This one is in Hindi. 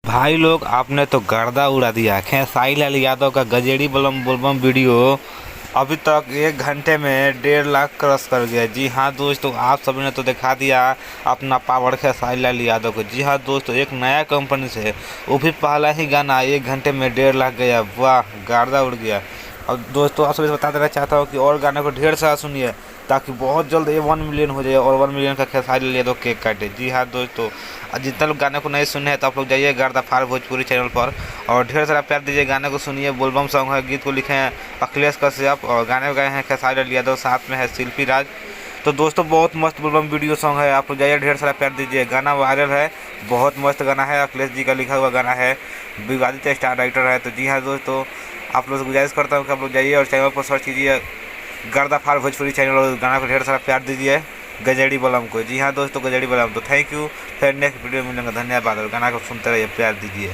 भाई लोग आपने तो गर्दा उड़ा दिया। खेसारी लाल यादव का गजेड़ी बलम बुलबम वीडियो अभी तक 1 घंटे में 1.5 लाख क्रॉस कर गया। जी हाँ दोस्तों, आप सभी ने तो दिखा दिया अपना पावर खेसारी लाल यादव को। जी हाँ दोस्तों, एक नया कंपनी से वो भी पहला ही गाना 1 घंटे में 1.5 लाख गया। वाह, गर्दा उड़ गया। और दोस्तों आप सभी से बता देना चाहता हूँ कि और गाने को ढेर सारा सुनिए ताकि बहुत जल्द ये 1 मिलियन हो जाए और 1 मिलियन का खेसारी लाल यादव केक काटे। जी हाँ दोस्तों, जितना लोग गाने को नहीं सुने हैं तो आप लोग जाइए गर्दा फार भोजपुरी चैनल पर और ढेर सारा प्यार दीजिए। गाने को सुनिए, बोलबम सॉन्ग है, गीत को लिखे हैं अखिलेश कश्यप और गाने गाए हैं खेसारी लाल यादव, साथ में है शिल्पी राज। तो दोस्तों बहुत मस्त बोलबम वीडियो सॉन्ग है, आप लोग जाइए ढेर सारा प्यार दीजिए। गाना वायरल है, बहुत मस्त गाना है, अखिलेश जी का लिखा हुआ गाना है, विवादित स्टार राइटर है। तो जी हाँ दोस्तों, आप लोग से गुजारिश करता हूँ कि आप लोग जाइए और चैनल पर सर्च कीजिए गर्दा फार भोजपुरी चैनल और गाना को ढेर सारा प्यार दीजिए गजेड़ी बलम को। जी हाँ दोस्तों, गजेड़ी बलम। तो थैंक यू, फिर नेक्स्ट वीडियो में मिलेंगे। धन्यवाद और गाना को सुनते रहिए, प्यार दीजिए।